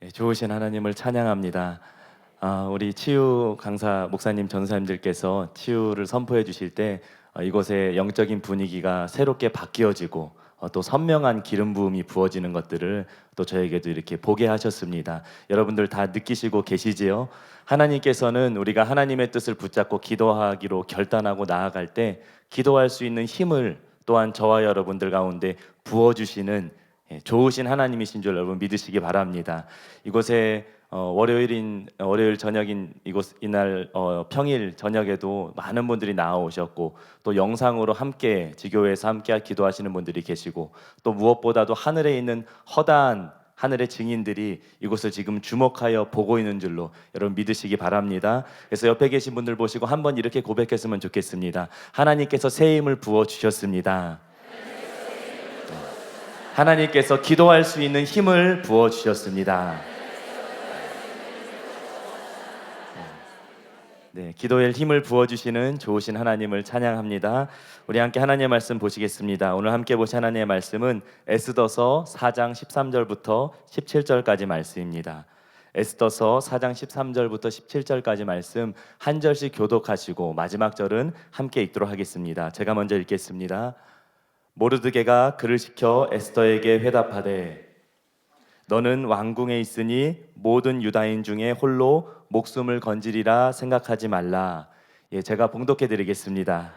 좋으신 하나님을 찬양합니다. 우리 치유 강사 목사님 전사님들께서 치유를 선포해 주실 때 이곳의 영적인 분위기가 새롭게 바뀌어지고 또 선명한 기름 부음이 부어지는 것들을 또 저에게도 이렇게 보게 하셨습니다. 여러분들 다 느끼시고 계시지요? 하나님께서는 우리가 하나님의 뜻을 붙잡고 기도하기로 결단하고 나아갈 때 기도할 수 있는 힘을 또한 저와 여러분들 가운데 부어주시는 좋으신 하나님이신 줄 여러분 믿으시기 바랍니다. 이곳에 월요일 저녁인 이날 평일 저녁에도 많은 분들이 나오셨고 또 영상으로 함께 지교회에서 함께 기도하시는 분들이 계시고 또 무엇보다도 하늘에 있는 허다한 하늘의 증인들이 이곳을 지금 주목하여 보고 있는 줄로 여러분 믿으시기 바랍니다. 그래서 옆에 계신 분들 보시고 한번 이렇게 고백했으면 좋겠습니다. 하나님께서 새 힘을 부어 주셨습니다. 하나님께서 기도할 수 있는 힘을 부어 주셨습니다. 네, 기도에 힘을 부어주시는 좋으신 하나님을 찬양합니다. 우리 함께 하나님의 말씀 보시겠습니다. 오늘 함께 보신 하나님의 말씀은 에스더서 4장 13절부터 17절까지 말씀입니다. 에스더서 4장 13절부터 17절까지 말씀 한 절씩 교독하시고 마지막 절은 함께 읽도록 하겠습니다. 제가 먼저 읽겠습니다. 모르드게가 그를 시켜 에스더에게 회답하되 너는 왕궁에 있으니 모든 유다인 중에 홀로 목숨을 건지리라 생각하지 말라. 제가 봉독해 드리겠습니다.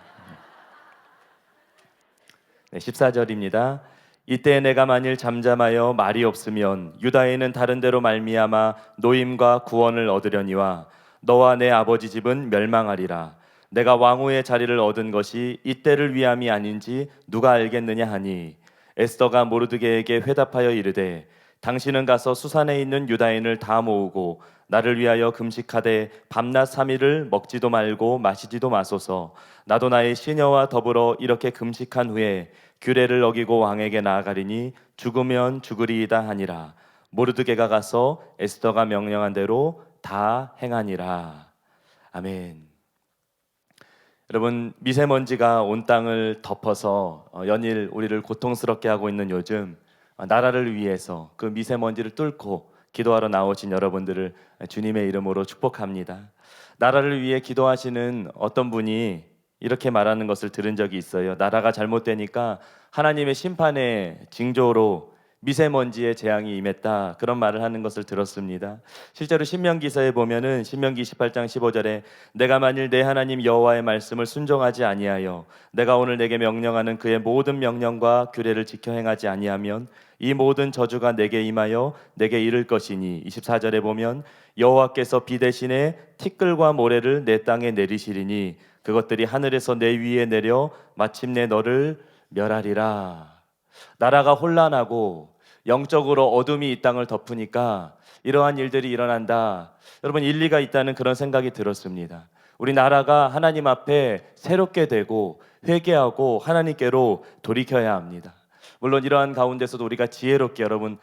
14절입니다. 이때 내가 만일 잠잠하여 말이 없으면 유다인은 다른 데로 말미암아 노임과 구원을 얻으려니와 너와 내 아버지 집은 멸망하리라. 내가 왕후의 자리를 얻은 것이 이때를 위함이 아닌지 누가 알겠느냐 하니 에스더가 모르드게에게 회답하여 이르되 당신은 가서 수산에 있는 유다인을 다 모으고 나를 위하여 금식하되 밤낮 3일을 먹지도 말고 마시지도 마소서. 나도 나의 시녀와 더불어 이렇게 금식한 후에 규례를 어기고 왕에게 나아가리니 죽으면 죽으리이다 하니라. 모르드게가 가서 에스더가 명령한 대로 다 행하니라. 아멘. 여러분, 미세먼지가 온 땅을 덮어서 연일 우리를 고통스럽게 하고 있는 요즘 나라를 위해서 그 미세먼지를 뚫고 기도하러 나오신 여러분들을 주님의 이름으로 축복합니다. 나라를 위해 기도하시는 어떤 분이 이렇게 말하는 것을 들은 적이 있어요. 나라가 잘못되니까 하나님의 심판의 징조로 미세먼지의 재앙이 임했다, 그런 말을 하는 것을 들었습니다. 실제로 신명기서에 보면은 신명기 28장 15절에 내가 만일 내 하나님 여호와의 말씀을 순종하지 아니하여 내가 오늘 내게 명령하는 그의 모든 명령과 규례를 지켜 행하지 아니하면 이 모든 저주가 내게 임하여 내게 이를 것이니 24절에 보면 여호와께서 비 대신에 티끌과 모래를 내 땅에 내리시리니 그것들이 하늘에서 내 위에 내려 마침내 너를 멸하리라. 나라가 혼란하고 영적으로 어둠이 이 땅을 덮으니까 이러한 일들이 일어난다. 여러분, 일리가 있다는 그런 생각이 들었습니다. 우리 나라가 하나님 앞에 새롭게 되고 회개하고 하나님께로 돌이켜야 합니다. 물론 이러한 가운데서도 우리가 지혜롭게 여러분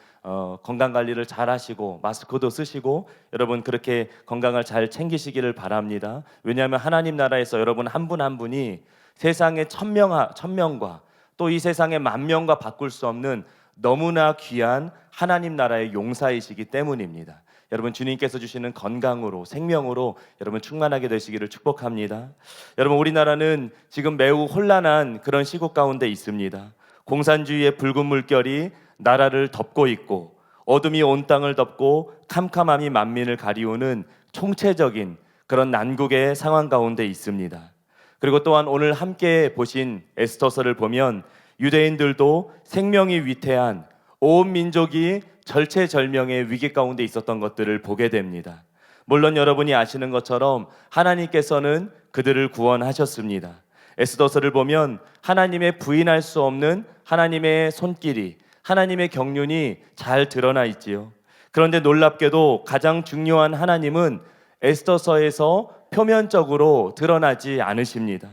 건강관리를 잘 하시고 마스크도 쓰시고 여러분 그렇게 건강을 잘 챙기시기를 바랍니다. 왜냐하면 하나님 나라에서 여러분 한 분 한 분이 세상의 천명과 또 이 세상의 만명과 바꿀 수 없는 너무나 귀한 하나님 나라의 용사이시기 때문입니다. 여러분, 주님께서 주시는 건강으로 생명으로 여러분 충만하게 되시기를 축복합니다. 여러분, 우리나라는 지금 매우 혼란한 그런 시국 가운데 있습니다. 공산주의의 붉은 물결이 나라를 덮고 있고 어둠이 온 땅을 덮고 캄캄함이 만민을 가리우는 총체적인 그런 난국의 상황 가운데 있습니다. 그리고 또한 오늘 함께 보신 에스더서를 보면 유대인들도 생명이 위태한 온 민족이 절체절명의 위기 가운데 있었던 것들을 보게 됩니다. 물론 여러분이 아시는 것처럼 하나님께서는 그들을 구원하셨습니다. 에스더서를 보면 하나님의 부인할 수 없는 하나님의 손길이, 하나님의 경륜이 잘 드러나 있지요. 그런데 놀랍게도 가장 중요한 하나님은 에스더서에서 표면적으로 드러나지 않으십니다.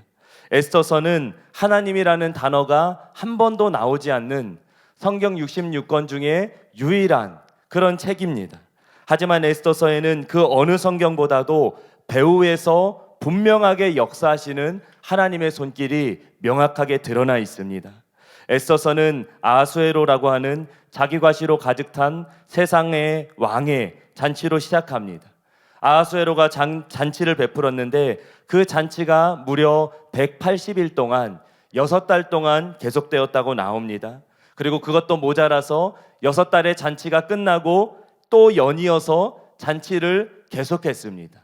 에스더서는 하나님이라는 단어가 한 번도 나오지 않는 성경 66권 중에 유일한 그런 책입니다. 하지만 에스더서에는 그 어느 성경보다도 배후에서 분명하게 역사하시는 하나님의 손길이 명확하게 드러나 있습니다. 에스더서는 아수에로라고 하는 자기 과시로 가득 탄 세상의 왕의 잔치로 시작합니다. 아하수에로가 잔치를 베풀었는데 그 잔치가 무려 180일 동안 6달 동안 계속되었다고 나옵니다. 그리고 그것도 모자라서 6달의 잔치가 끝나고 또 연이어서 잔치를 계속했습니다.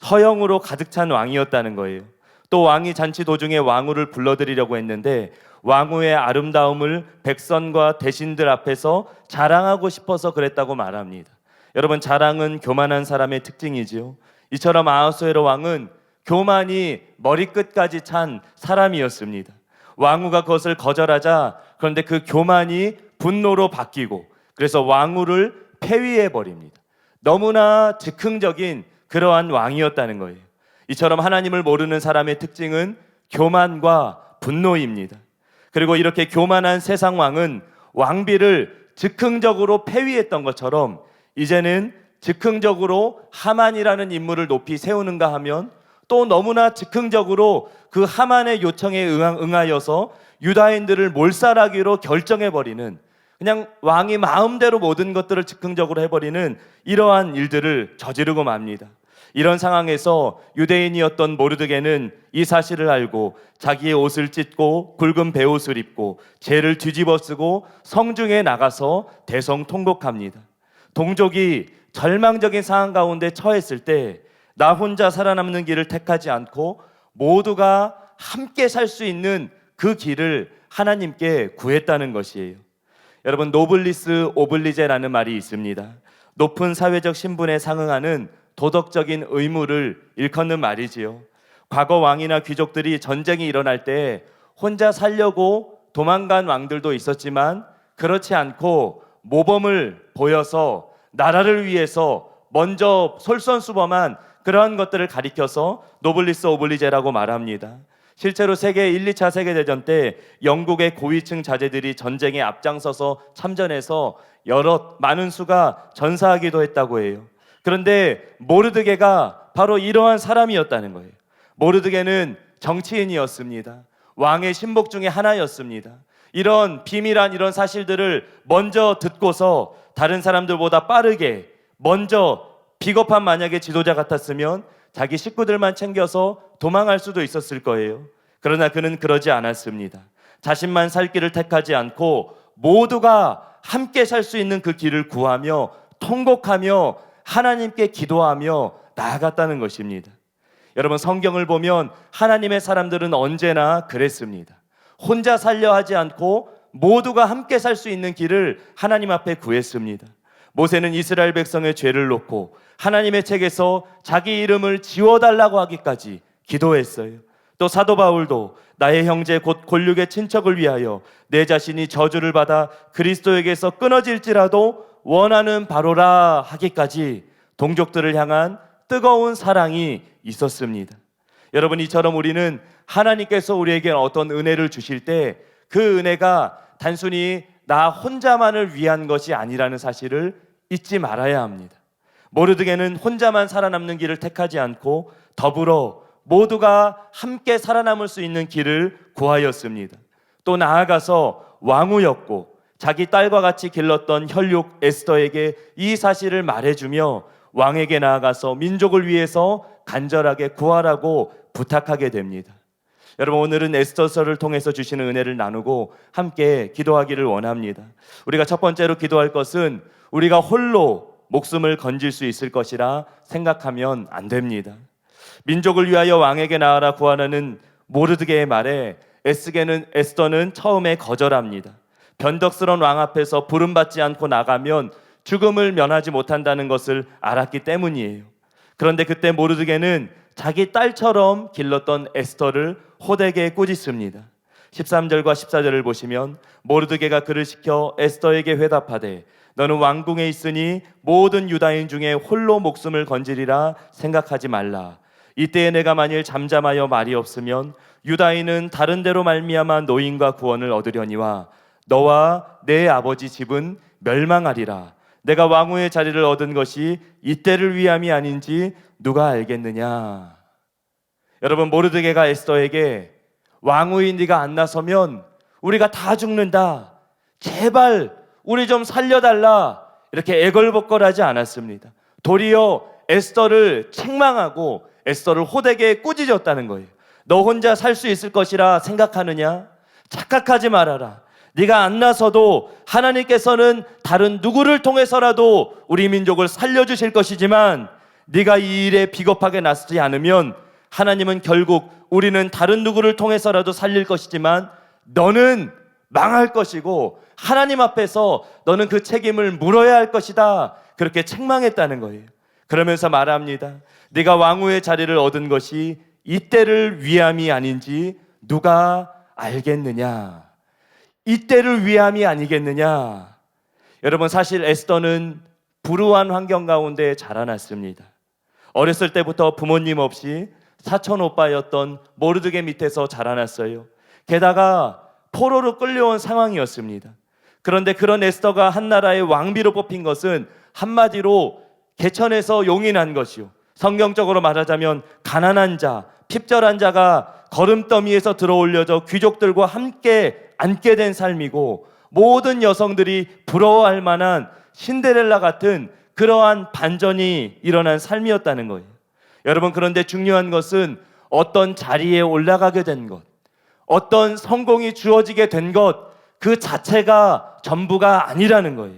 허영으로 가득 찬 왕이었다는 거예요. 또 왕이 잔치 도중에 왕후를 불러들이려고 했는데 왕후의 아름다움을 백성과 대신들 앞에서 자랑하고 싶어서 그랬다고 말합니다. 여러분, 자랑은 교만한 사람의 특징이지요. 이처럼 아하수에로 왕은 교만이 머리끝까지 찬 사람이었습니다. 왕후가 그것을 거절하자 그런데 그 교만이 분노로 바뀌고 그래서 왕후를 폐위해버립니다. 너무나 즉흥적인 그러한 왕이었다는 거예요. 이처럼 하나님을 모르는 사람의 특징은 교만과 분노입니다. 그리고 이렇게 교만한 세상 왕은 왕비를 즉흥적으로 폐위했던 것처럼 이제는 즉흥적으로 하만이라는 인물을 높이 세우는가 하면 또 너무나 즉흥적으로 그 하만의 요청에 응하여서 유다인들을 몰살하기로 결정해버리는, 그냥 왕이 마음대로 모든 것들을 즉흥적으로 해버리는 이러한 일들을 저지르고 맙니다. 이런 상황에서 유대인이었던 모르드게는 이 사실을 알고 자기의 옷을 찢고 굵은 베옷을 입고 죄를 뒤집어 쓰고 성중에 나가서 대성통곡합니다. 동족이 절망적인 상황 가운데 처했을 때 나 혼자 살아남는 길을 택하지 않고 모두가 함께 살 수 있는 그 길을 하나님께 구했다는 것이에요. 여러분, 노블리스 오블리제라는 말이 있습니다. 높은 사회적 신분에 상응하는 도덕적인 의무를 일컫는 말이지요. 과거 왕이나 귀족들이 전쟁이 일어날 때 혼자 살려고 도망간 왕들도 있었지만 그렇지 않고 모범을 보여서 나라를 위해서 먼저 솔선수범한 그러한 것들을 가리켜서 노블리스 오블리제라고 말합니다. 실제로 세계 1, 2차 세계대전 때 영국의 고위층 자제들이 전쟁에 앞장서서 참전해서 많은 수가 전사하기도 했다고 해요. 그런데 모르드게가 바로 이러한 사람이었다는 거예요. 모르드게는 정치인이었습니다. 왕의 신복 중에 하나였습니다. 이런 비밀한 이런 사실들을 먼저 듣고서 다른 사람들보다 빠르게 먼저, 비겁한 만약에 지도자 같았으면 자기 식구들만 챙겨서 도망할 수도 있었을 거예요. 그러나 그는 그러지 않았습니다. 자신만 살 길을 택하지 않고 모두가 함께 살 수 있는 그 길을 구하며 통곡하며 하나님께 기도하며 나아갔다는 것입니다. 여러분, 성경을 보면 하나님의 사람들은 언제나 그랬습니다. 혼자 살려 하지 않고 모두가 함께 살 수 있는 길을 하나님 앞에 구했습니다. 모세는 이스라엘 백성의 죄를 놓고 하나님의 책에서 자기 이름을 지워달라고 하기까지 기도했어요. 또 사도 바울도 나의 형제 곧 골육의 친척을 위하여 내 자신이 저주를 받아 그리스도에게서 끊어질지라도 원하는 바로라 하기까지 동족들을 향한 뜨거운 사랑이 있었습니다. 여러분, 이처럼 우리는 하나님께서 우리에게 어떤 은혜를 주실 때 그 은혜가 단순히 나 혼자만을 위한 것이 아니라는 사실을 잊지 말아야 합니다. 모르드게는 혼자만 살아남는 길을 택하지 않고 더불어 모두가 함께 살아남을 수 있는 길을 구하였습니다. 또 나아가서 왕후였고 자기 딸과 같이 길렀던 혈육 에스더에게 이 사실을 말해주며 왕에게 나아가서 민족을 위해서 간절하게 구하라고 부탁하게 됩니다. 여러분, 오늘은 에스더서를 통해서 주시는 은혜를 나누고 함께 기도하기를 원합니다. 우리가 첫 번째로 기도할 것은 우리가 홀로 목숨을 건질 수 있을 것이라 생각하면 안 됩니다. 민족을 위하여 왕에게 나아라 구하라는 모르드게의 말에 에스더는 처음에 거절합니다. 변덕스러운 왕 앞에서 부름받지 않고 나가면 죽음을 면하지 못한다는 것을 알았기 때문이에요. 그런데 그때 모르드게는 자기 딸처럼 길렀던 에스더를 호되게 꾸짖습니다. 13절과 14절을 보시면 모르드게가 그를 시켜 에스더에게 회답하되 너는 왕궁에 있으니 모든 유다인 중에 홀로 목숨을 건지리라 생각하지 말라. 이때에 내가 만일 잠잠하여 말이 없으면 유다인은 다른 데로 말미암아 노임과 구원을 얻으려니와 너와 내 아버지 집은 멸망하리라. 내가 왕후의 자리를 얻은 것이 이때를 위함이 아닌지 누가 알겠느냐. 여러분, 모르드게가 에스더에게 왕후인 네가 안 나서면 우리가 다 죽는다. 제발 우리 좀 살려달라 이렇게 애걸복걸하지 않았습니다. 도리어 에스더를 책망하고 에스더를 호되게 꾸짖었다는 거예요. 너 혼자 살 수 있을 것이라 생각하느냐? 착각하지 말아라. 네가 안 나서도 하나님께서는 다른 누구를 통해서라도 우리 민족을 살려주실 것이지만 네가 이 일에 비겁하게 나서지 않으면 하나님은 결국 우리는 다른 누구를 통해서라도 살릴 것이지만 너는 망할 것이고 하나님 앞에서 너는 그 책임을 물어야 할 것이다. 그렇게 책망했다는 거예요. 그러면서 말합니다. 네가 왕후의 자리를 얻은 것이 이때를 위함이 아닌지 누가 알겠느냐? 이때를 위함이 아니겠느냐? 여러분, 사실 에스더는 불우한 환경 가운데 자라났습니다. 어렸을 때부터 부모님 없이 사촌 오빠였던 모르드게 밑에서 자라났어요. 게다가 포로로 끌려온 상황이었습니다. 그런데 그런 에스더가 한 나라의 왕비로 뽑힌 것은 한마디로 개천에서 용이 난 것이요, 성경적으로 말하자면 가난한 자, 핍절한 자가 거름더미에서 들어올려져 귀족들과 함께 앉게 된 삶이고, 모든 여성들이 부러워할 만한 신데렐라 같은 그러한 반전이 일어난 삶이었다는 거예요. 여러분, 그런데 중요한 것은 어떤 자리에 올라가게 된 것, 어떤 성공이 주어지게 된 것, 그 자체가 전부가 아니라는 거예요.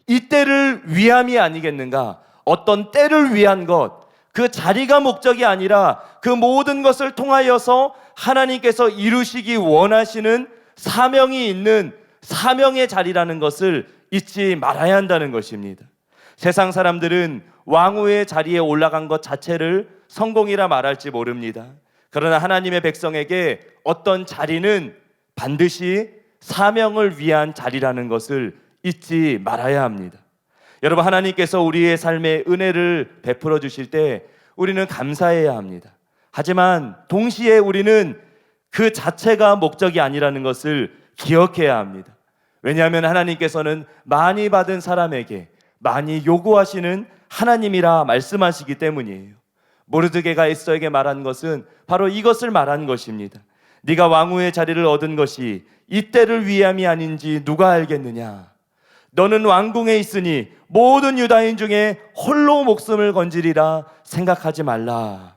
이때를 위함이 아니겠는가? 어떤 때를 위한 것, 그 자리가 목적이 아니라 그 모든 것을 통하여서 하나님께서 이루시기 원하시는 사명이 있는 사명의 자리라는 것을 잊지 말아야 한다는 것입니다. 세상 사람들은 왕후의 자리에 올라간 것 자체를 성공이라 말할지 모릅니다. 그러나 하나님의 백성에게 어떤 자리는 반드시 사명을 위한 자리라는 것을 잊지 말아야 합니다. 여러분, 하나님께서 우리의 삶에 은혜를 베풀어 주실 때 우리는 감사해야 합니다. 하지만 동시에 우리는 그 자체가 목적이 아니라는 것을 기억해야 합니다. 왜냐하면 하나님께서는 많이 받은 사람에게 많이 요구하시는 하나님이라 말씀하시기 때문이에요. 모르드게가 에스더에게 말한 것은 바로 이것을 말한 것입니다. 네가 왕후의 자리를 얻은 것이 이때를 위함이 아닌지 누가 알겠느냐? 너는 왕궁에 있으니 모든 유다인 중에 홀로 목숨을 건지리라 생각하지 말라.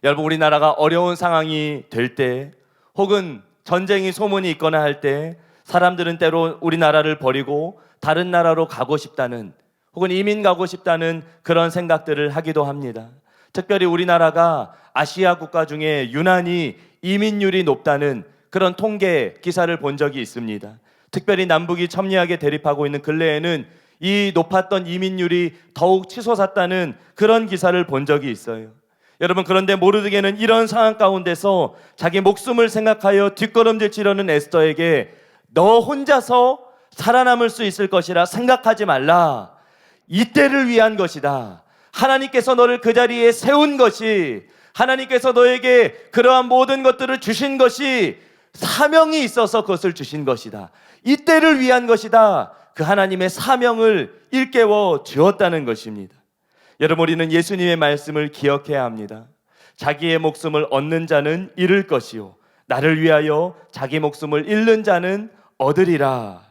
여러분, 우리나라가 어려운 상황이 될 때, 혹은 전쟁이 소문이 있거나 할 때 사람들은 때로 우리나라를 버리고 다른 나라로 가고 싶다는, 혹은 이민 가고 싶다는 그런 생각들을 하기도 합니다. 특별히 우리나라가 아시아 국가 중에 유난히 이민율이 높다는 그런 통계 기사를 본 적이 있습니다. 특별히 남북이 첨예하게 대립하고 있는 근래에는 이 높았던 이민율이 더욱 치솟았다는 그런 기사를 본 적이 있어요. 여러분, 그런데 모르드게는 이런 상황 가운데서 자기 목숨을 생각하여 뒷걸음질 치려는 에스더에게 너 혼자서 살아남을 수 있을 것이라 생각하지 말라. 이때를 위한 것이다. 하나님께서 너를 그 자리에 세운 것이, 하나님께서 너에게 그러한 모든 것들을 주신 것이 사명이 있어서 그것을 주신 것이다. 이때를 위한 것이다. 그 하나님의 사명을 일깨워 주었다는 것입니다. 여러분, 우리는 예수님의 말씀을 기억해야 합니다. 자기의 목숨을 얻는 자는 잃을 것이요, 나를 위하여 자기 목숨을 잃는 자는 얻으리라.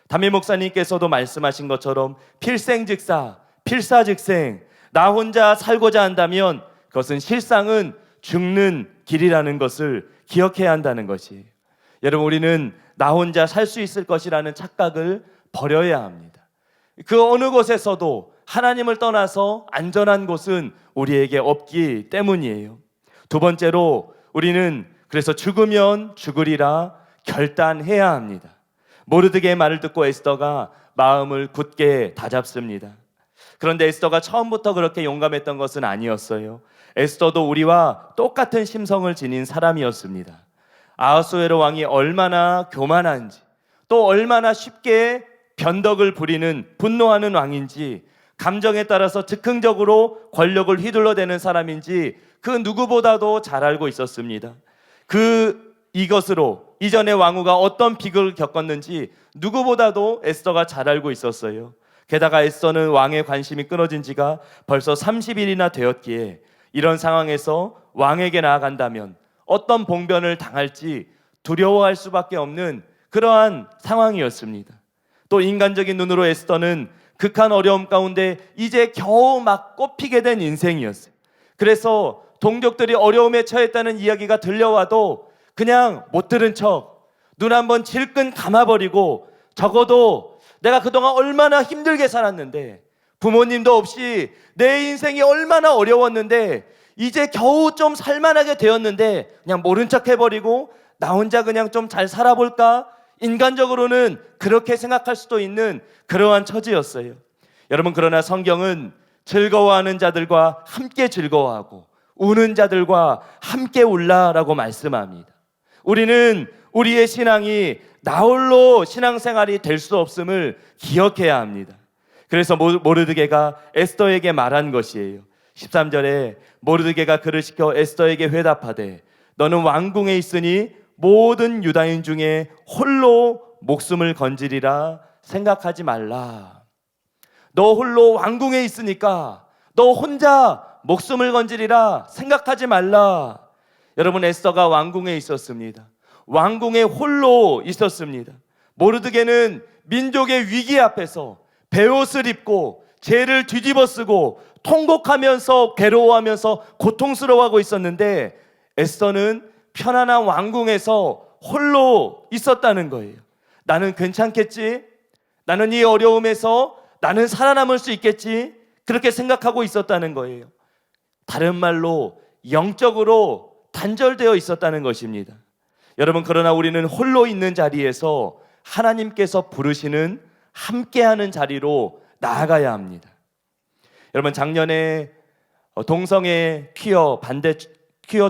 담임 목사님께서도 말씀하신 것처럼 필생즉사, 필사즉생, 나 혼자 살고자 한다면 그것은 실상은 죽는 길이라는 것을 기억해야 한다는 것이, 여러분, 우리는 나 혼자 살 수 있을 것이라는 착각을 버려야 합니다. 그 어느 곳에서도 하나님을 떠나서 안전한 곳은 우리에게 없기 때문이에요. 두 번째로, 우리는 그래서 죽으면 죽으리라 결단해야 합니다. 모르드게의 말을 듣고 에스더가 마음을 굳게 다잡습니다. 그런데 에스더가 처음부터 그렇게 용감했던 것은 아니었어요. 에스더도 우리와 똑같은 심성을 지닌 사람이었습니다. 아하수에로 왕이 얼마나 교만한지, 또 얼마나 쉽게 변덕을 부리는, 분노하는 왕인지, 감정에 따라서 즉흥적으로 권력을 휘둘러대는 사람인지 그 누구보다도 잘 알고 있었습니다. 이것으로 이전에 왕후가 어떤 비극을 겪었는지 누구보다도 에스더가 잘 알고 있었어요. 게다가 에스더는 왕의 관심이 끊어진 지가 벌써 30일이나 되었기에 이런 상황에서 왕에게 나아간다면 어떤 봉변을 당할지 두려워할 수밖에 없는 그러한 상황이었습니다. 또 인간적인 눈으로 에스더는 극한 어려움 가운데 이제 겨우 막 꽃피게 된 인생이었어요. 그래서 동족들이 어려움에 처했다는 이야기가 들려와도 그냥 못 들은 척 눈 한번 질끈 감아버리고, 적어도 내가 그동안 얼마나 힘들게 살았는데, 부모님도 없이 내 인생이 얼마나 어려웠는데 이제 겨우 좀 살만하게 되었는데 그냥 모른 척 해버리고 나 혼자 그냥 좀 잘 살아볼까? 인간적으로는 그렇게 생각할 수도 있는 그러한 처지였어요. 여러분, 그러나 성경은 즐거워하는 자들과 함께 즐거워하고 우는 자들과 함께 울라라고 말씀합니다. 우리는 우리의 신앙이 나홀로 신앙생활이 될 수 없음을 기억해야 합니다. 그래서 모르드게가 에스더에게 말한 것이에요. 13절에 모르드게가 그를 시켜 에스더에게 회답하되 너는 왕궁에 있으니 모든 유다인 중에 홀로 목숨을 건지리라 생각하지 말라. 너 홀로 왕궁에 있으니까 너 혼자 목숨을 건지리라 생각하지 말라. 여러분, 에스더가 왕궁에 있었습니다. 왕궁에 홀로 있었습니다. 모르드게는 민족의 위기 앞에서 베옷을 입고 죄를 뒤집어 쓰고 통곡하면서 괴로워하면서 고통스러워하고 있었는데 에스더는 편안한 왕궁에서 홀로 있었다는 거예요. 나는 괜찮겠지? 나는 이 어려움에서 나는 살아남을 수 있겠지? 그렇게 생각하고 있었다는 거예요. 다른 말로 영적으로 단절되어 있었다는 것입니다. 여러분, 그러나 우리는 홀로 있는 자리에서 하나님께서 부르시는 함께하는 자리로 나아가야 합니다. 여러분, 작년에 동성애 퀴어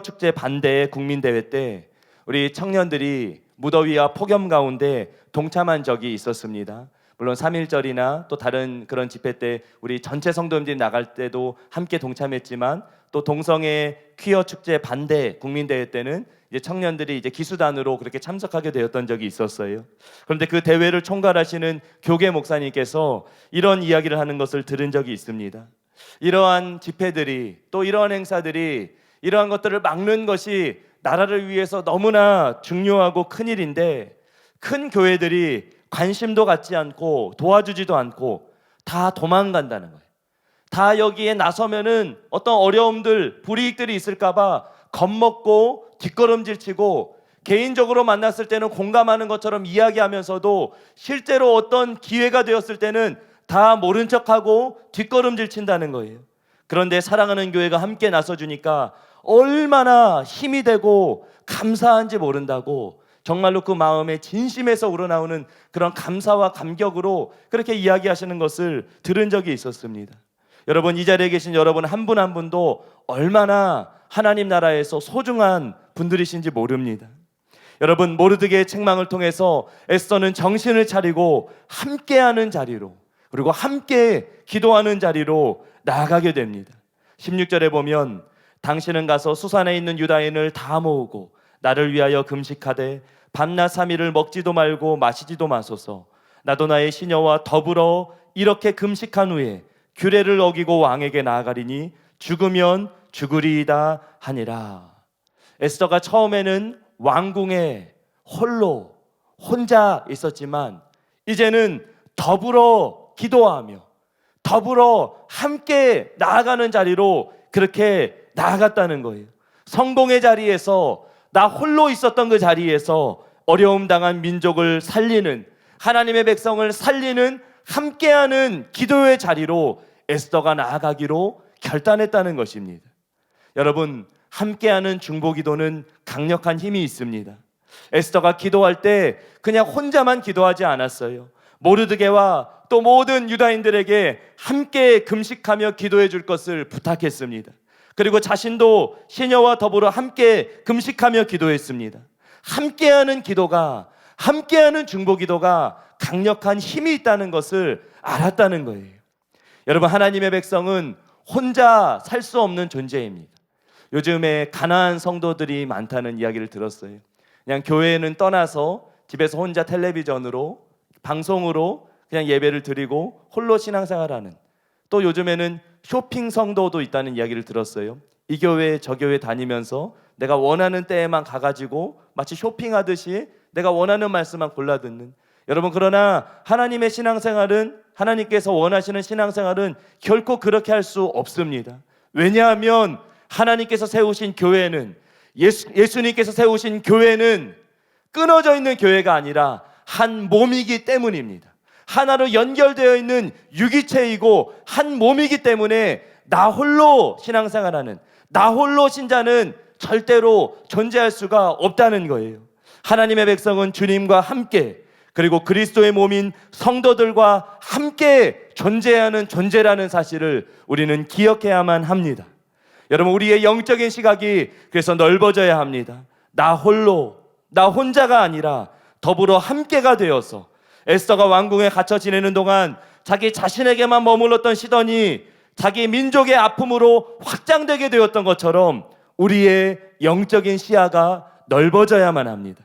축제 반대 국민대회 때 우리 청년들이 무더위와 폭염 가운데 동참한 적이 있었습니다. 물론 3.1절이나 또 다른 그런 집회 때 우리 전체 성도님들이 나갈 때도 함께 동참했지만, 또 동성애 퀴어 축제 반대 국민대회 때는 이제 청년들이 이제 기수단으로 그렇게 참석하게 되었던 적이 있었어요. 그런데 그 대회를 총괄하시는 교계 목사님께서 이런 이야기를 하는 것을 들은 적이 있습니다. 이러한 집회들이, 또 이러한 행사들이, 이러한 것들을 막는 것이 나라를 위해서 너무나 중요하고 큰 일인데 큰 교회들이 관심도 갖지 않고 도와주지도 않고 다 도망간다는 거예요. 다 여기에 나서면은 어떤 어려움들, 불이익들이 있을까 봐 겁먹고 뒷걸음질치고, 개인적으로 만났을 때는 공감하는 것처럼 이야기하면서도 실제로 어떤 기회가 되었을 때는 다 모른 척하고 뒷걸음질친다는 거예요. 그런데 사랑하는 교회가 함께 나서주니까 얼마나 힘이 되고 감사한지 모른다고, 정말로 그 마음에 진심에서 우러나오는 그런 감사와 감격으로 그렇게 이야기하시는 것을 들은 적이 있었습니다. 여러분, 이 자리에 계신 여러분 한 분 한 분도 얼마나 하나님 나라에서 소중한 분들이신지 모릅니다. 여러분, 모르드게의 책망을 통해서 에스더는 정신을 차리고 함께하는 자리로, 그리고 함께 기도하는 자리로 나아가게 됩니다. 16절에 보면 당신은 가서 수산에 있는 유다인을 다 모으고 나를 위하여 금식하되 밤낮 3일을 먹지도 말고 마시지도 마소서. 나도 나의 시녀와 더불어 이렇게 금식한 후에 규례를 어기고 왕에게 나아가리니 죽으면 죽으리이다 하니라. 에스더가 처음에는 왕궁에 홀로 혼자 있었지만 이제는 더불어 기도하며 더불어 함께 나아가는 자리로 그렇게 나아갔다는 거예요. 성공의 자리에서, 나 홀로 있었던 그 자리에서 어려움 당한 민족을 살리는, 하나님의 백성을 살리는 함께하는 기도의 자리로 에스더가 나아가기로 결단했다는 것입니다. 여러분, 함께하는 중보기도는 강력한 힘이 있습니다. 에스더가 기도할 때 그냥 혼자만 기도하지 않았어요. 모르드게와 또 모든 유다인들에게 함께 금식하며 기도해 줄 것을 부탁했습니다. 그리고 자신도 시녀와 더불어 함께 금식하며 기도했습니다. 함께하는 기도가, 함께하는 중보기도가 강력한 힘이 있다는 것을 알았다는 거예요. 여러분, 하나님의 백성은 혼자 살 수 없는 존재입니다. 요즘에 가난한 성도들이 많다는 이야기를 들었어요. 그냥 교회는 떠나서 집에서 혼자 텔레비전으로, 방송으로 그냥 예배를 드리고 홀로 신앙생활하는, 또 요즘에는 쇼핑 성도도 있다는 이야기를 들었어요. 이 교회 저 교회 다니면서 내가 원하는 때에만 가가지고 마치 쇼핑하듯이 내가 원하는 말씀만 골라 듣는. 여러분, 그러나 하나님의 신앙생활은, 하나님께서 원하시는 신앙생활은 결코 그렇게 할 수 없습니다. 왜냐하면 하나님께서 세우신 교회는, 예수님께서 세우신 교회는 끊어져 있는 교회가 아니라 한 몸이기 때문입니다. 하나로 연결되어 있는 유기체이고 한 몸이기 때문에 나 홀로 신앙생활하는, 나 홀로 신자는 절대로 존재할 수가 없다는 거예요. 하나님의 백성은 주님과 함께, 그리고 그리스도의 몸인 성도들과 함께 존재하는 존재라는 사실을 우리는 기억해야만 합니다. 여러분, 우리의 영적인 시각이 그래서 넓어져야 합니다. 나 홀로, 나 혼자가 아니라 더불어 함께가 되어서, 에스더가 왕궁에 갇혀 지내는 동안 자기 자신에게만 머물렀던 시선이 자기 민족의 아픔으로 확장되게 되었던 것처럼 우리의 영적인 시야가 넓어져야만 합니다.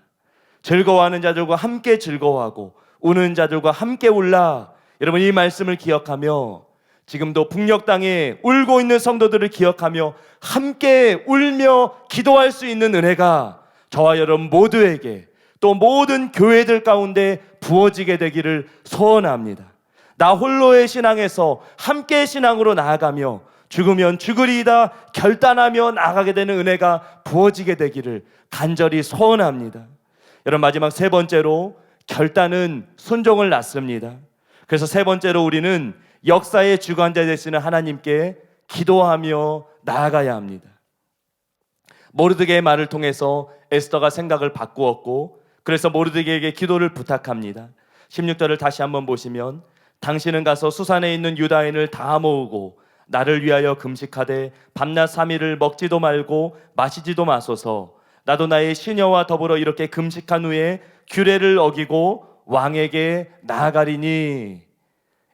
즐거워하는 자들과 함께 즐거워하고 우는 자들과 함께 울라. 여러분, 이 말씀을 기억하며 지금도 북녘 땅에 울고 있는 성도들을 기억하며 함께 울며 기도할 수 있는 은혜가 저와 여러분 모두에게, 또 모든 교회들 가운데 부어지게 되기를 소원합니다. 나 홀로의 신앙에서 함께 신앙으로 나아가며 죽으면 죽으리이다 결단하며 나아가게 되는 은혜가 부어지게 되기를 간절히 소원합니다. 여러분, 마지막 세 번째로, 결단은 순종을 낳습니다. 그래서 세 번째로 우리는 역사의 주관자 되시는 하나님께 기도하며 나아가야 합니다. 모르드게의 말을 통해서 에스더가 생각을 바꾸었고, 그래서 모르드게에게 기도를 부탁합니다. 16절을 다시 한번 보시면, 당신은 가서 수산에 있는 유다인을 다 모으고 나를 위하여 금식하되 밤낮 3일을 먹지도 말고 마시지도 마소서. 나도 나의 시녀와 더불어 이렇게 금식한 후에 규례를 어기고 왕에게 나아가리니.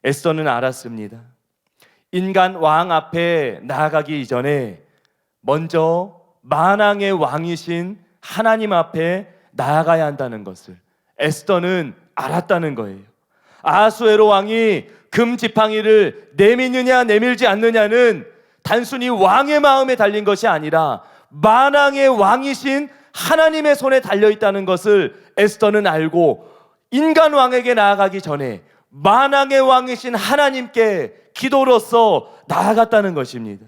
에스더는 알았습니다. 인간 왕 앞에 나아가기 이전에 먼저 만왕의 왕이신 하나님 앞에 나아가야 한다는 것을 에스더는 알았다는 거예요. 아하수에로 왕이 금지팡이를 내미느냐 내밀지 않느냐는 단순히 왕의 마음에 달린 것이 아니라 만왕의 왕이신 하나님의 손에 달려있다는 것을 에스더는 알고, 인간 왕에게 나아가기 전에 만왕의 왕이신 하나님께 기도로서 나아갔다는 것입니다.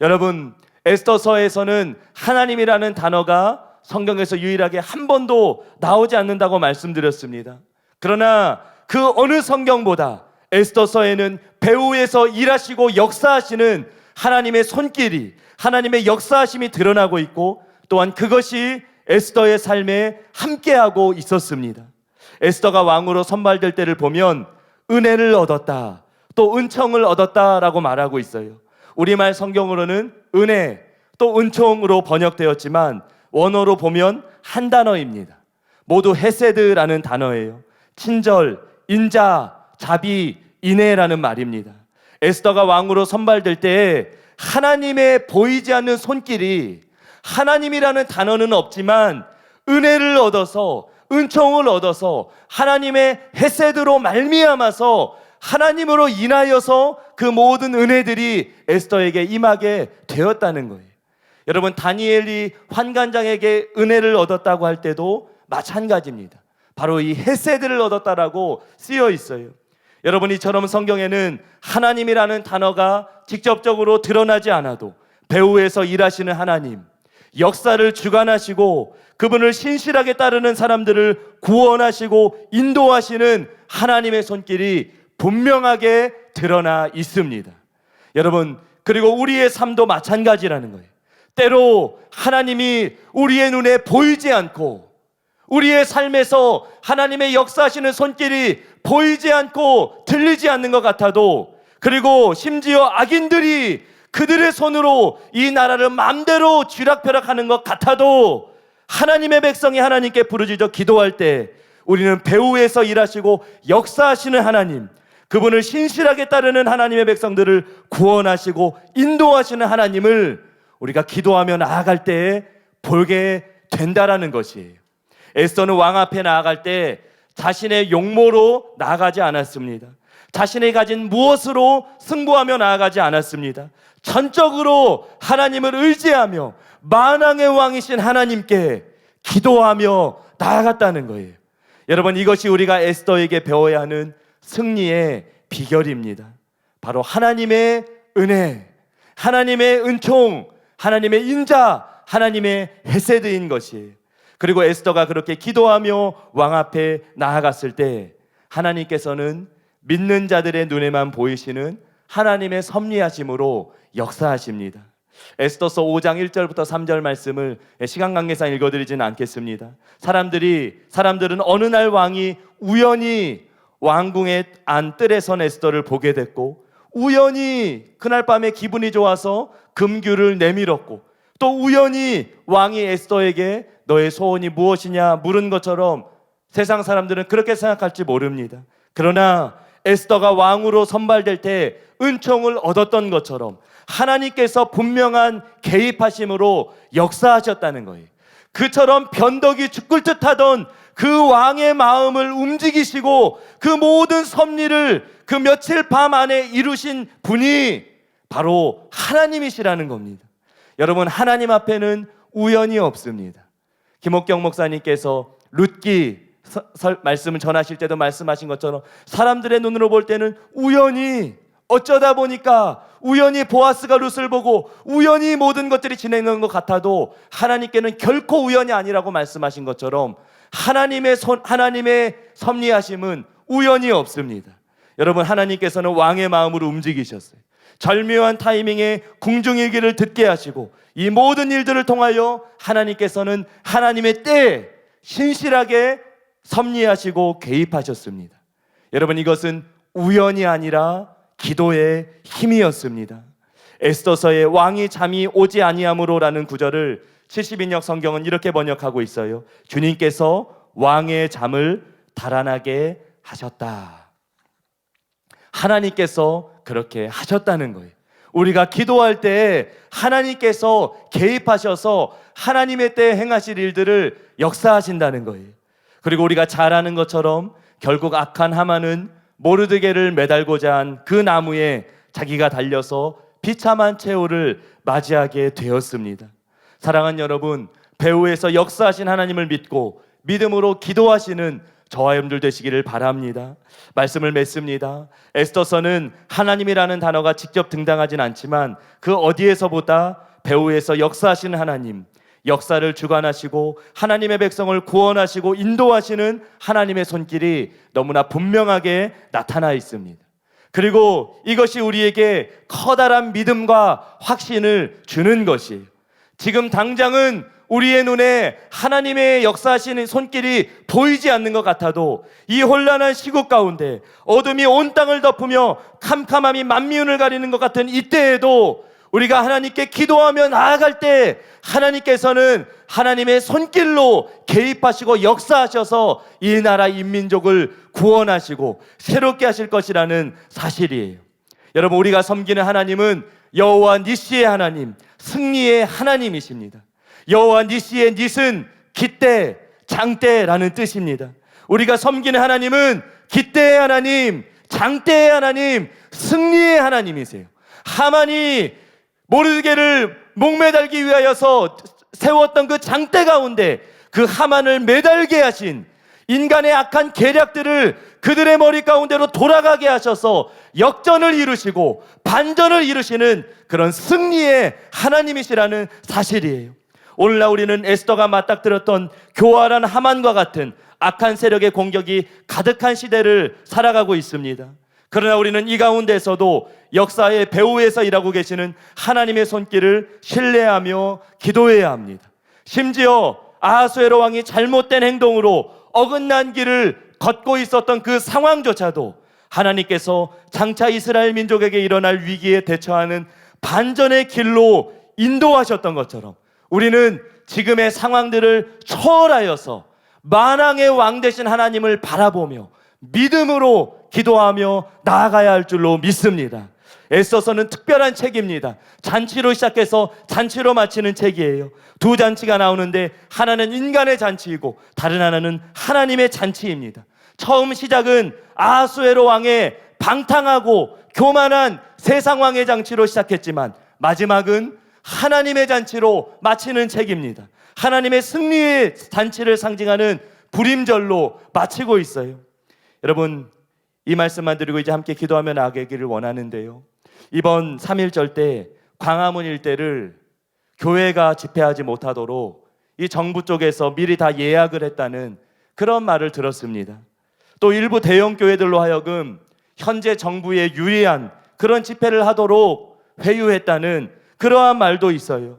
여러분, 에스더서에서는 하나님이라는 단어가 성경에서 유일하게 한 번도 나오지 않는다고 말씀드렸습니다. 그러나 그 어느 성경보다 에스더서에는 배후에서 일하시고 역사하시는 하나님의 손길이, 하나님의 역사하심이 드러나고 있고, 또한 그것이 에스더의 삶에 함께하고 있었습니다. 에스더가 왕으로 선발될 때를 보면 은혜를 얻었다, 또 은총을 얻었다라고 말하고 있어요. 우리말 성경으로는 은혜, 또 은총으로 번역되었지만 원어로 보면 한 단어입니다. 모두 헤세드라는 단어예요. 친절, 인자, 자비, 인애라는 말입니다. 에스더가 왕으로 선발될 때 하나님의 보이지 않는 손길이, 하나님이라는 단어는 없지만 은혜를 얻어서, 은총을 얻어서 하나님의 헤세드로 말미암아서 하나님으로 인하여서 그 모든 은혜들이 에스더에게 임하게 되었다는 거예요. 여러분, 다니엘이 환관장에게 은혜를 얻었다고 할 때도 마찬가지입니다. 바로 이 헤세드를 얻었다라고 쓰여 있어요. 여러분, 이처럼 성경에는 하나님이라는 단어가 직접적으로 드러나지 않아도 배후에서 일하시는 하나님, 역사를 주관하시고 그분을 신실하게 따르는 사람들을 구원하시고 인도하시는 하나님의 손길이 분명하게 드러나 있습니다. 여러분, 그리고 우리의 삶도 마찬가지라는 거예요. 때로 하나님이 우리의 눈에 보이지 않고, 우리의 삶에서 하나님의 역사하시는 손길이 보이지 않고 들리지 않는 것 같아도, 그리고 심지어 악인들이 그들의 손으로 이 나라를 마음대로 쥐락펴락하는 것 같아도 하나님의 백성이 하나님께 부르짖어 기도할 때 우리는 배후에서 일하시고 역사하시는 하나님, 그분을 신실하게 따르는 하나님의 백성들을 구원하시고 인도하시는 하나님을 우리가 기도하며 나아갈 때에 보게 된다라는 것이에요. 에스더는 왕 앞에 나아갈 때 자신의 용모로 나아가지 않았습니다. 자신이 가진 무엇으로 승부하며 나아가지 않았습니다. 전적으로 하나님을 의지하며 만왕의 왕이신 하나님께 기도하며 나아갔다는 거예요. 여러분, 이것이 우리가 에스더에게 배워야 하는 승리의 비결입니다. 바로 하나님의 은혜, 하나님의 은총, 하나님의 인자, 하나님의 헤세드인 것이에요. 그리고 에스더가 그렇게 기도하며 왕 앞에 나아갔을 때 하나님께서는 믿는 자들의 눈에만 보이시는 하나님의 섭리하심으로 역사하십니다. 에스더서 5장 1절부터 3절 말씀을 시간 관계상 읽어드리지는 않겠습니다. 사람들은 어느 날 왕이 우연히 왕궁의 안뜰에 선 에스더를 보게 됐고, 우연히 그날 밤에 기분이 좋아서 금규를 내밀었고, 또 우연히 왕이 에스더에게 너의 소원이 무엇이냐 물은 것처럼 세상 사람들은 그렇게 생각할지 모릅니다. 그러나 에스더가 왕으로 선발될 때 은총을 얻었던 것처럼 하나님께서 분명한 개입하심으로 역사하셨다는 거예요. 그처럼 변덕이 죽을 듯 하던 그 왕의 마음을 움직이시고 그 모든 섭리를 그 며칠 밤 안에 이루신 분이 바로 하나님이시라는 겁니다. 여러분, 하나님 앞에는 우연이 없습니다. 김옥경 목사님께서 룻기 말씀을 전하실 때도 말씀하신 것처럼 사람들의 눈으로 볼 때는 우연히, 어쩌다 보니까 우연히 보아스가 룻을 보고 우연히 모든 것들이 진행된 것 같아도 하나님께는 결코 우연이 아니라고 말씀하신 것처럼 하나님의 섭리하심은 우연이 없습니다. 여러분, 하나님께서는 왕의 마음으로 움직이셨어요. 절묘한 타이밍에 궁중일기를 듣게 하시고 이 모든 일들을 통하여 하나님께서는 하나님의 때에 신실하게 섭리하시고 개입하셨습니다. 여러분, 이것은 우연이 아니라 기도의 힘이었습니다. 에스더서의 왕이 잠이 오지 아니함으로라는 구절을 70인역 성경은 이렇게 번역하고 있어요. 주님께서 왕의 잠을 달아나게 하셨다. 하나님께서 그렇게 하셨다는 거예요. 우리가 기도할 때 하나님께서 개입하셔서 하나님의 때에 행하실 일들을 역사하신다는 거예요. 그리고 우리가 잘 아는 것처럼 결국 악한 하만은 모르드게를 매달고자 한 그 나무에 자기가 달려서 비참한 최후를 맞이하게 되었습니다. 사랑하는 여러분, 배후에서 역사하신 하나님을 믿고 믿음으로 기도하시는 저와 여러분들 되시기를 바랍니다. 말씀을 맺습니다. 에스더서는 하나님이라는 단어가 직접 등장하진 않지만 그 어디에서보다 배후에서 역사하시는 하나님, 역사를 주관하시고 하나님의 백성을 구원하시고 인도하시는 하나님의 손길이 너무나 분명하게 나타나 있습니다. 그리고 이것이 우리에게 커다란 믿음과 확신을 주는 것이에요. 지금 당장은 우리의 눈에 하나님의 역사하시는 손길이 보이지 않는 것 같아도 이 혼란한 시국 가운데 어둠이 온 땅을 덮으며 캄캄함이 만미운을 가리는 것 같은 이때에도 우리가 하나님께 기도하며 나아갈 때 하나님께서는 하나님의 손길로 개입하시고 역사하셔서 이 나라 인민족을 구원하시고 새롭게 하실 것이라는 사실이에요. 여러분, 우리가 섬기는 하나님은 여호와 니시의 하나님, 승리의 하나님이십니다. 여호와 니시의 닛은 깃대, 장대라는 뜻입니다. 우리가 섬기는 하나님은 깃대의 하나님, 장대의 하나님, 승리의 하나님이세요. 하만이 모르드게를 목매달기 위하여서 세웠던 그 장대 가운데 그 하만을 매달게 하신 인간의 악한 계략들을 그들의 머리 가운데로 돌아가게 하셔서 역전을 이루시고 반전을 이루시는 그런 승리의 하나님이시라는 사실이에요. 오늘날 우리는 에스더가 맞닥뜨렸던 교활한 하만과 같은 악한 세력의 공격이 가득한 시대를 살아가고 있습니다. 그러나 우리는 이 가운데서도 역사의 배후에서 일하고 계시는 하나님의 손길을 신뢰하며 기도해야 합니다. 심지어 아하수에로 왕이 잘못된 행동으로 어긋난 길을 걷고 있었던 그 상황조차도 하나님께서 장차 이스라엘 민족에게 일어날 위기에 대처하는 반전의 길로 인도하셨던 것처럼 우리는 지금의 상황들을 초월하여서 만왕의 왕 되신 하나님을 바라보며 믿음으로 기도하며 나아가야 할 줄로 믿습니다. 에스더서는 특별한 책입니다. 잔치로 시작해서 잔치로 마치는 책이에요. 두 잔치가 나오는데 하나는 인간의 잔치이고 다른 하나는 하나님의 잔치입니다. 처음 시작은 아하수에로 왕의 방탕하고 교만한 세상 왕의 잔치로 시작했지만 마지막은 하나님의 잔치로 마치는 책입니다. 하나님의 승리의 잔치를 상징하는 불임절로 마치고 있어요. 여러분, 이 말씀만 드리고 이제 함께 기도하며 나가기를 원하는데요, 이번 3.1절 때 광화문 일대를 교회가 집회하지 못하도록 이 정부 쪽에서 미리 다 예약을 했다는 그런 말을 들었습니다. 또 일부 대형 교회들로 하여금 현재 정부에 유리한 그런 집회를 하도록 회유했다는 그러한 말도 있어요.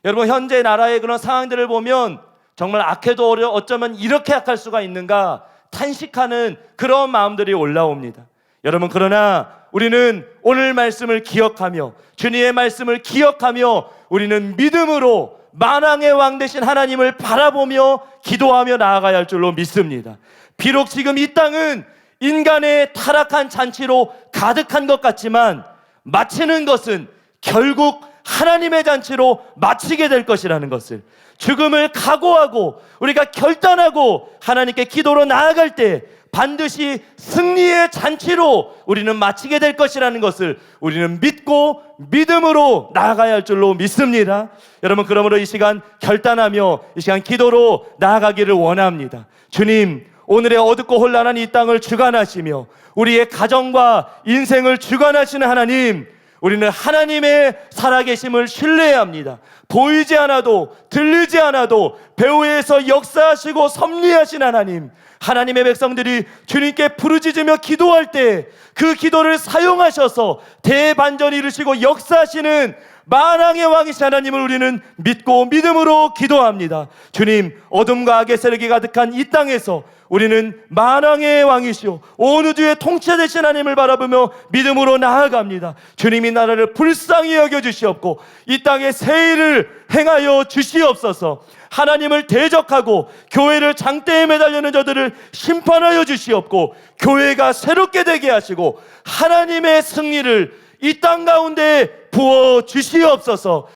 여러분, 현재 나라의 그런 상황들을 보면 정말 악해도 어쩌면 이렇게 악할 수가 있는가 탄식하는 그런 마음들이 올라옵니다. 여러분, 그러나 우리는 오늘 말씀을 기억하며 주님의 말씀을 기억하며 우리는 믿음으로 만왕의 왕 되신 하나님을 바라보며 기도하며 나아가야 할 줄로 믿습니다. 비록 지금 이 땅은 인간의 타락한 잔치로 가득한 것 같지만 마치는 것은 결국 하나님의 잔치로 마치게 될 것이라는 것을, 죽음을 각오하고 우리가 결단하고 하나님께 기도로 나아갈 때 반드시 승리의 잔치로 우리는 마치게 될 것이라는 것을 우리는 믿고 믿음으로 나아가야 할 줄로 믿습니다. 여러분, 그러므로 이 시간 결단하며 이 시간 기도로 나아가기를 원합니다. 주님, 오늘의 어둡고 혼란한 이 땅을 주관하시며 우리의 가정과 인생을 주관하시는 하나님, 우리는 하나님의 살아계심을 신뢰해야 합니다. 보이지 않아도 들리지 않아도 배후에서 역사하시고 섭리하신 하나님, 하나님의 백성들이 주님께 부르짖으며 기도할 때 그 기도를 사용하셔서 대반전 이루시고 역사하시는 만왕의 왕이신 하나님을 우리는 믿고 믿음으로 기도합니다. 주님, 어둠과 악의 세력이 가득한 이 땅에서 우리는 만왕의 왕이시오 온 우주의 통치되신 하나님을 바라보며 믿음으로 나아갑니다. 주님이 나라를 불쌍히 여겨주시옵고 이 땅에 새 일을 행하여 주시옵소서. 하나님을 대적하고 교회를 장대에 매달리는 자들을 심판하여 주시옵고 교회가 새롭게 되게 하시고 하나님의 승리를 이 땅 가운데 부어 주시옵소서.